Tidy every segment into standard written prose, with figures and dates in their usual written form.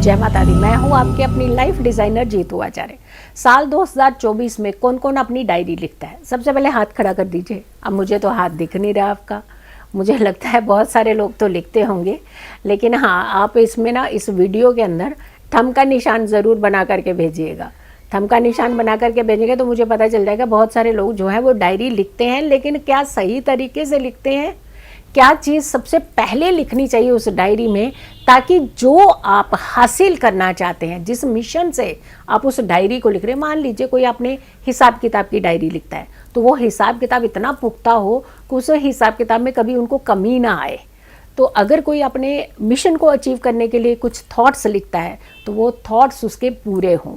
जय माता दी। मैं हूँ आपकी अपनी लाइफ डिजाइनर जीतू आचार्य। साल 2024 में कौन कौन अपनी डायरी लिखता है? सबसे पहले हाथ खड़ा कर दीजिए। अब मुझे तो हाथ दिख नहीं रहा आपका, मुझे लगता है बहुत सारे लोग तो लिखते होंगे, लेकिन हाँ, आप इसमें ना इस वीडियो के अंदर थंब का निशान ज़रूर बना करके भेजिएगा। थंब का निशान बना करके भेजेंगे तो मुझे पता चल जाएगा बहुत सारे लोग जो हैं वो डायरी लिखते हैं, लेकिन क्या सही तरीके से लिखते हैं? क्या चीज़ सबसे पहले लिखनी चाहिए उस डायरी में, ताकि जो आप हासिल करना चाहते हैं, जिस मिशन से आप उस डायरी को लिख रहे हैं, मान लीजिए कोई अपने हिसाब किताब की डायरी लिखता है, तो वो हिसाब किताब इतना पुख्ता हो कि उस हिसाब किताब में कभी उनको कमी ना आए। तो अगर कोई अपने मिशन को अचीव करने के लिए कुछ थॉट्स लिखता है तो वो थॉट्स उसके पूरे हों।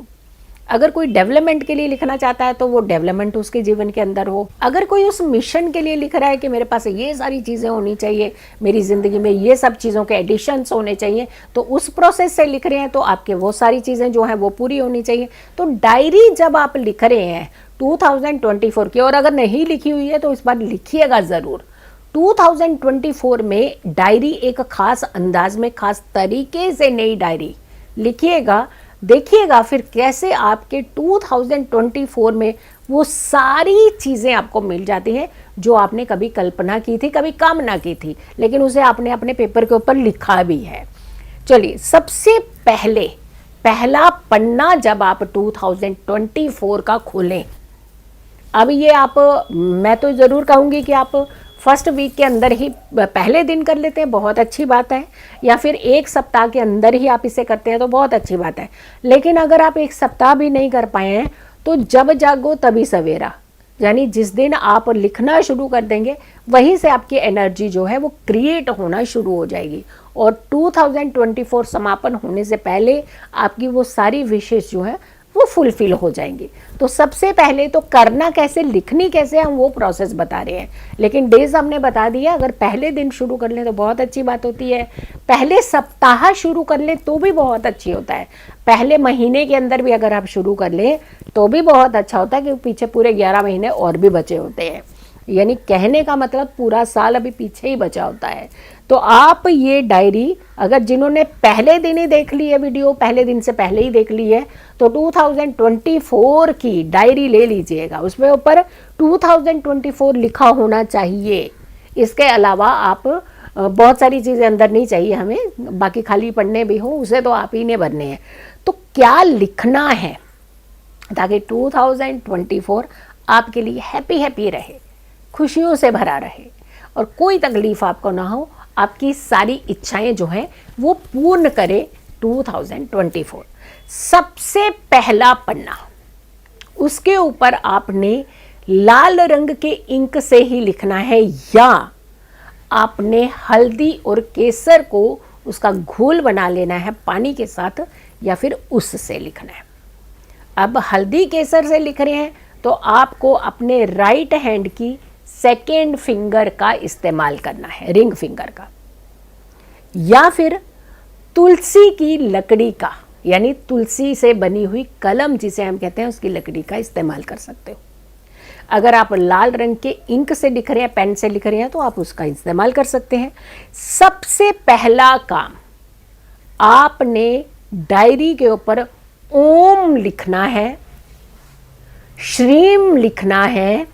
अगर कोई डेवलपमेंट के लिए लिखना चाहता है तो वो डेवलपमेंट उसके जीवन के अंदर हो। अगर कोई उस मिशन के लिए लिख रहा है कि मेरे पास ये सारी चीज़ें होनी चाहिए, मेरी ज़िंदगी में ये सब चीज़ों के एडिशंस होने चाहिए, तो उस प्रोसेस से लिख रहे हैं तो आपके वो सारी चीज़ें जो हैं वो पूरी होनी चाहिए। तो डायरी जब आप लिख रहे हैं 2024 की, और अगर नहीं लिखी हुई है तो इस बार लिखिएगा ज़रूर। 2024 में डायरी एक खास अंदाज में, खास तरीके से नई डायरी लिखिएगा। देखिएगा फिर कैसे आपके 2024 में वो सारी चीज़ें आपको मिल जाती हैं जो आपने कभी कल्पना की थी, कभी कामना की थी, लेकिन उसे आपने अपने पेपर के ऊपर लिखा भी है। चलिए, सबसे पहले पहला पन्ना जब आप 2024 का खोलें, अब ये आप, मैं तो ज़रूर कहूँगी कि आप फर्स्ट वीक के अंदर ही पहले दिन कर लेते हैं, बहुत अच्छी बात है, या फिर एक सप्ताह के अंदर ही आप इसे करते हैं तो बहुत अच्छी बात है। लेकिन अगर आप एक सप्ताह भी नहीं कर पाए हैं तो जब जागो तभी सवेरा, यानी जिस दिन आप लिखना शुरू कर देंगे वहीं से आपकी एनर्जी जो है वो क्रिएट होना शुरू हो जाएगी, और 2024 समापन होने से पहले आपकी वो सारी विशेष जो है वो फुलफिल हो जाएंगी। तो सबसे पहले तो करना कैसे, लिखनी कैसे, हम वो प्रोसेस बता रहे हैं, लेकिन डेज हमने बता दिया। अगर पहले दिन शुरू कर लें तो बहुत अच्छी बात होती है, पहले सप्ताह शुरू कर लें तो भी बहुत अच्छी होता है, पहले महीने के अंदर भी अगर आप शुरू कर लें तो भी बहुत अच्छा होता है, क्योंकि पीछे पूरे 11 महीने और भी बचे होते हैं। यानी कहने का मतलब पूरा साल अभी पीछे ही बचा होता है। तो आप ये डायरी, अगर जिन्होंने पहले दिन ही देख ली है वीडियो, पहले दिन से पहले ही देख ली है, तो 2024 की डायरी ले लीजिएगा। उसमें ऊपर 2024 लिखा होना चाहिए। इसके अलावा आप बहुत सारी चीज़ें अंदर नहीं चाहिए हमें, बाकी खाली पढ़ने भी हों, उसे तो आप ही ने भरने हैं। तो क्या लिखना है ताकि 2024 आपके लिए हैप्पी रहे, खुशियों से भरा रहे, और कोई तकलीफ आपको ना हो, आपकी सारी इच्छाएं जो हैं वो पूर्ण करे 2024। सबसे पहला पन्ना, उसके ऊपर आपने लाल रंग के इंक से ही लिखना है, या आपने हल्दी और केसर को उसका घोल बना लेना है पानी के साथ, या फिर उससे लिखना है। अब हल्दी केसर से लिख रहे हैं तो आपको अपने राइट हैंड की सेकेंड फिंगर का इस्तेमाल करना है, रिंग फिंगर का, या फिर तुलसी की लकड़ी का, यानी तुलसी से बनी हुई कलम जिसे हम कहते हैं, उसकी लकड़ी का इस्तेमाल कर सकते हो। अगर आप लाल रंग के इंक से लिख रहे हैं, पेन से लिख रहे हैं, तो आप उसका इस्तेमाल कर सकते हैं। सबसे पहला काम, आपने डायरी के ऊपर ओम लिखना है, श्रीम लिखना है,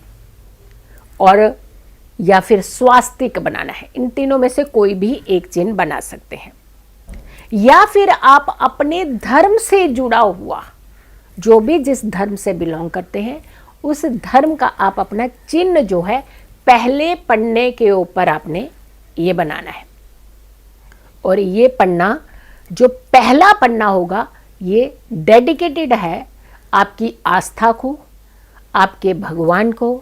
और या फिर स्वास्तिक बनाना है। इन तीनों में से कोई भी एक चिन्ह बना सकते हैं, या फिर आप अपने धर्म से जुड़ा हुआ, जो भी जिस धर्म से बिलोंग करते हैं, उस धर्म का आप अपना चिन्ह जो है पहले पन्ने के ऊपर आपने ये बनाना है। और ये पन्ना, जो पहला पन्ना होगा, ये डेडिकेटेड है आपकी आस्था को, आपके भगवान को,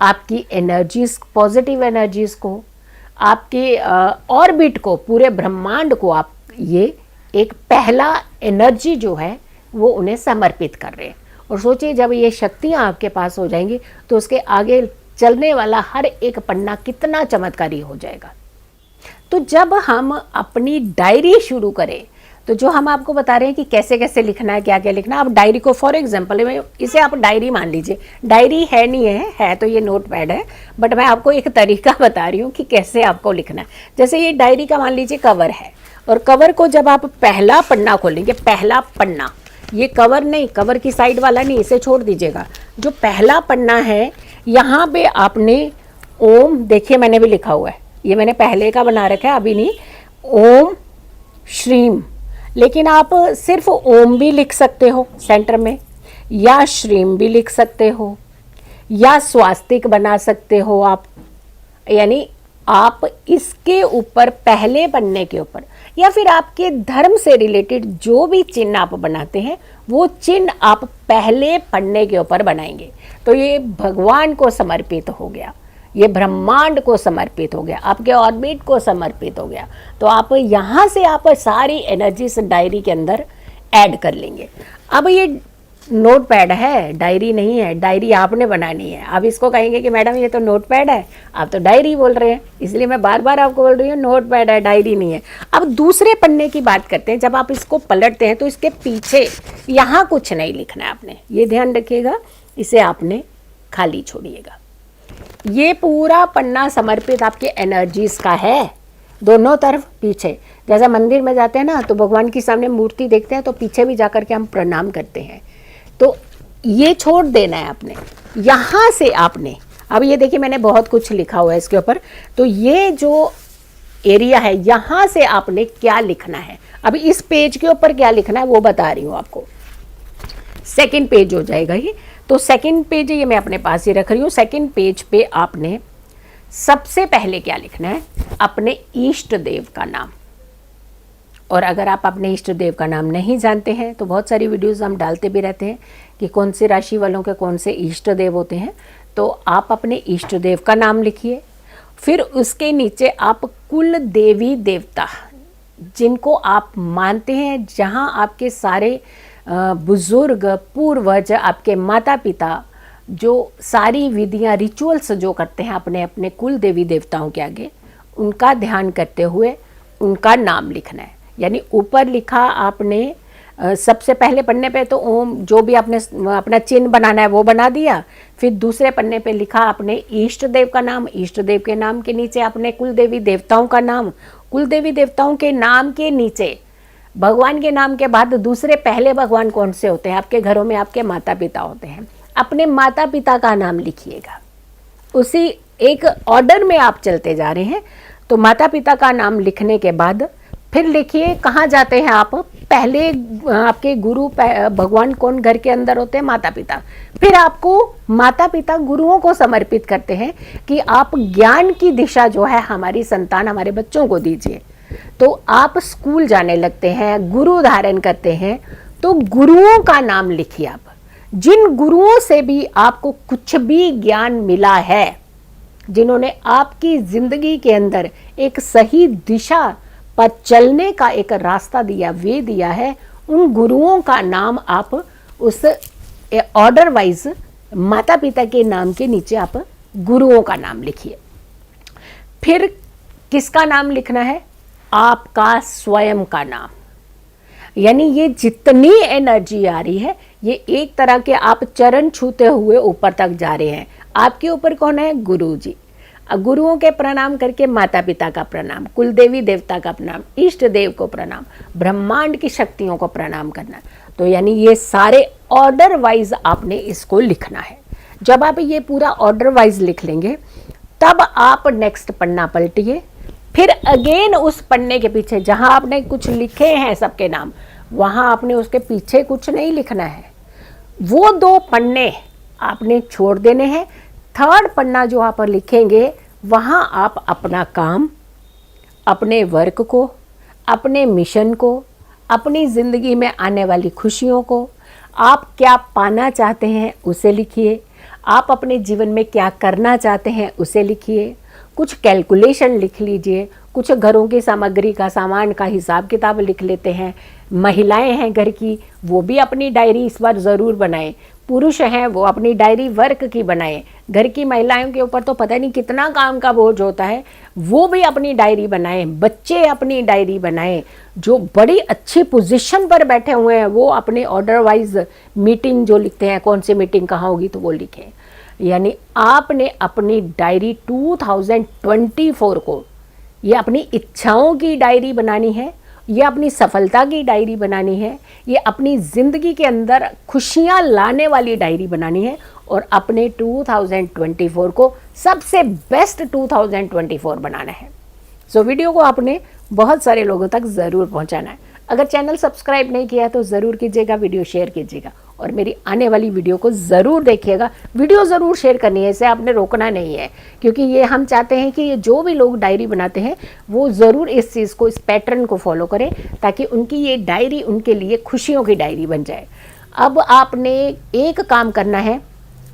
आपकी एनर्जीज, पॉजिटिव एनर्जीज को, आपके ऑर्बिट को, पूरे ब्रह्मांड को आप ये एक पहला एनर्जी जो है वो उन्हें समर्पित कर रहे हैं। और सोचिए, जब ये शक्तियाँ आपके पास हो जाएंगी तो उसके आगे चलने वाला हर एक पन्ना कितना चमत्कारी हो जाएगा। तो जब हम अपनी डायरी शुरू करें तो जो हम आपको बता रहे हैं कि कैसे कैसे लिखना है, क्या क्या लिखना है, आप डायरी को, फॉर एग्जांपल में इसे आप डायरी मान लीजिए, डायरी है नहीं है तो ये नोट पैड है, बट मैं आपको एक तरीका बता रही हूँ कि कैसे आपको लिखना है। जैसे ये डायरी का मान लीजिए कवर है, और कवर को जब आप पहला पन्ना खोलेंगे, पहला पन्ना, ये कवर नहीं, कवर की साइड वाला नहीं, इसे छोड़ दीजिएगा, जो पहला पन्ना है यहाँ पे आपने ओम, देखिए मैंने भी लिखा हुआ है, ये मैंने पहले का बना रखा है, अभी नहीं, ओम श्रीम, लेकिन आप सिर्फ ओम भी लिख सकते हो सेंटर में, या श्रीम भी लिख सकते हो, या स्वास्तिक बना सकते हो आप, यानी आप इसके ऊपर पहले पन्ने के ऊपर, या फिर आपके धर्म से रिलेटेड जो भी चिन्ह आप बनाते हैं वो चिन्ह आप पहले पन्ने के ऊपर बनाएंगे। तो ये भगवान को समर्पित हो गया, ये ब्रह्मांड को समर्पित हो गया, आपके ऑर्बिट को समर्पित हो गया। तो आप यहाँ से आप सारी एनर्जीज डायरी के अंदर ऐड कर लेंगे। अब ये नोट पैड है, डायरी नहीं है, डायरी आपने बनानी है। अब इसको कहेंगे कि मैडम ये तो नोट पैड है, आप तो डायरी बोल रहे हैं, इसलिए मैं बार बार आपको बोल रही हूँ नोट पैड है, डायरी नहीं है। अब दूसरे पन्ने की बात करते हैं। जब आप इसको पलटते हैं तो इसके पीछे यहाँ कुछ नहीं लिखना है आपने, ये ध्यान रखिएगा, इसे आपने खाली छोड़िएगा। ये पूरा पन्ना समर्पित आपके एनर्जीज का है, दोनों तरफ पीछे। जैसे मंदिर में जाते हैं ना, तो भगवान की सामने मूर्ति देखते हैं तो पीछे भी जाकर के हम प्रणाम करते हैं, तो ये छोड़ देना है आपने। यहाँ से आपने, अब ये देखिए मैंने बहुत कुछ लिखा हुआ है इसके ऊपर, तो ये जो एरिया है यहाँ से आपने क्या लिखना है, अभी इस पेज के ऊपर क्या लिखना है वो बता रही हूँ आपको। सेकंड पेज हो जाएगा ये, तो सेकंड पेज ये मैं अपने पास ही रख रही हूँ। सेकंड पेज पे आपने सबसे पहले क्या लिखना है, अपने इष्ट देव का नाम। और अगर आप अपने इष्ट देव का नाम नहीं जानते हैं तो बहुत सारी वीडियोस हम डालते भी रहते हैं कि कौन से राशि वालों के कौन से इष्ट देव होते हैं, तो आप अपने इष्ट देव का नाम लिखिए। फिर उसके नीचे आप कुल देवी देवता जिनको आप मानते हैं, जहां आपके सारे बुजुर्ग पूर्वज, आपके माता पिता जो सारी विधियां रिचुअल्स जो करते हैं अपने अपने कुल देवी देवताओं के आगे, उनका ध्यान करते हुए उनका नाम लिखना है। यानी ऊपर लिखा आपने सबसे पहले पन्ने पे तो ओम, जो भी आपने अपना चिन्ह बनाना है वो बना दिया। फिर दूसरे पन्ने पे लिखा आपने इष्ट देव का नाम, इष्ट देव के नाम के नीचे आपने कुल देवी देवताओं का नाम, कुल देवी देवताओं के नाम के नीचे भगवान के नाम के बाद दूसरे पहले भगवान कौन से होते हैं, आपके घरों में आपके माता पिता होते हैं, अपने माता पिता का नाम लिखिएगा। उसी एक ऑर्डर में आप चलते जा रहे हैं। तो माता पिता का नाम लिखने के बाद फिर लिखिए कहाँ जाते हैं आप, पहले आपके गुरु भगवान कौन घर के अंदर होते हैं, माता पिता। फिर आपको माता पिता गुरुओं को समर्पित करते हैं कि आप ज्ञान की दिशा जो है हमारी संतान, हमारे बच्चों को दीजिए। तो आप स्कूल जाने लगते हैं, गुरु धारण करते हैं, तो गुरुओं का नाम लिखिए आप। जिन गुरुओं से भी आपको कुछ भी ज्ञान मिला है, जिन्होंने आपकी जिंदगी के अंदर एक सही दिशा पर चलने का एक रास्ता दिया, वे दिया है, उन गुरुओं का नाम आप उस ऑर्डर वाइज माता पिता के नाम के नीचे आप गुरुओं का नाम लिखिए। फिर किसका नाम लिखना है, आपका स्वयं का नाम। यानी ये जितनी एनर्जी आ रही है, ये एक तरह के आप चरण छूते हुए ऊपर तक जा रहे हैं। आपके ऊपर कौन है, गुरु जी। गुरुओं के प्रणाम करके माता पिता का प्रणाम, कुल देवी देवता का प्रणाम, इष्ट देव को प्रणाम, ब्रह्मांड की शक्तियों को प्रणाम करना। तो यानी ये सारे ऑर्डर वाइज आपने इसको लिखना है। जब आप ये पूरा ऑर्डर वाइज लिख लेंगे तब आप नेक्स्ट पन्ना पलटिए। फिर अगेन उस पन्ने के पीछे जहां आपने कुछ लिखे हैं सबके नाम, वहां आपने उसके पीछे कुछ नहीं लिखना है। वो 2 पन्ने आपने छोड़ देने हैं। थर्ड पन्ना जो आप लिखेंगे वहां आप अपना काम, अपने वर्क को, अपने मिशन को, अपनी ज़िंदगी में आने वाली खुशियों को, आप क्या पाना चाहते हैं उसे लिखिए। आप अपने जीवन में क्या करना चाहते हैं उसे लिखिए। कुछ कैलकुलेशन लिख लीजिए, कुछ घरों की सामग्री का, सामान का हिसाब किताब लिख लेते हैं। महिलाएं हैं घर की, वो भी अपनी डायरी इस बार ज़रूर बनाएं। पुरुष हैं वो अपनी डायरी वर्क की बनाएं। घर की महिलाओं के ऊपर तो पता नहीं कितना काम का बोझ होता है, वो भी अपनी डायरी बनाएं। बच्चे अपनी डायरी बनाएं। जो बड़ी अच्छी पोजीशन पर बैठे हुए हैं वो अपने ऑर्डर वाइज मीटिंग जो लिखते हैं, कौन सी मीटिंग कहाँ होगी तो वो लिखें। यानी आपने अपनी डायरी 2024 को ये अपनी इच्छाओं की डायरी बनानी है ये अपनी सफलता की डायरी बनानी है, ये अपनी ज़िंदगी के अंदर खुशियाँ लाने वाली डायरी बनानी है और अपने 2024 को सबसे बेस्ट 2024 बनाना है। सो वीडियो को आपने बहुत सारे लोगों तक ज़रूर पहुंचाना है। अगर चैनल सब्सक्राइब नहीं किया तो ज़रूर कीजिएगा, वीडियो शेयर कीजिएगा और मेरी आने वाली वीडियो को ज़रूर देखिएगा। वीडियो ज़रूर शेयर करनी है, इसे आपने रोकना नहीं है, क्योंकि ये हम चाहते हैं कि ये जो भी लोग डायरी बनाते हैं वो ज़रूर इस चीज़ को, इस पैटर्न को फॉलो करें ताकि उनकी ये डायरी उनके लिए खुशियों की डायरी बन जाए। अब आपने एक काम करना है,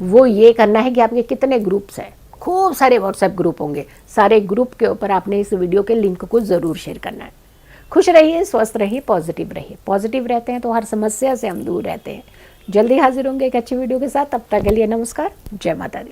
वो ये करना है कि आपके कितने ग्रुप्स हैं। खूब सारे व्हाट्सएप ग्रुप होंगे, सारे ग्रुप के ऊपर आपने इस वीडियो के लिंक को ज़रूर शेयर करना है। खुश रहिए, स्वस्थ रहिए, पॉजिटिव रहिए। पॉजिटिव रहते हैं तो हर समस्या से हम दूर रहते हैं। जल्दी हाजिर होंगे एक अच्छी वीडियो के साथ। तब तक के लिए नमस्कार, जय माता दी।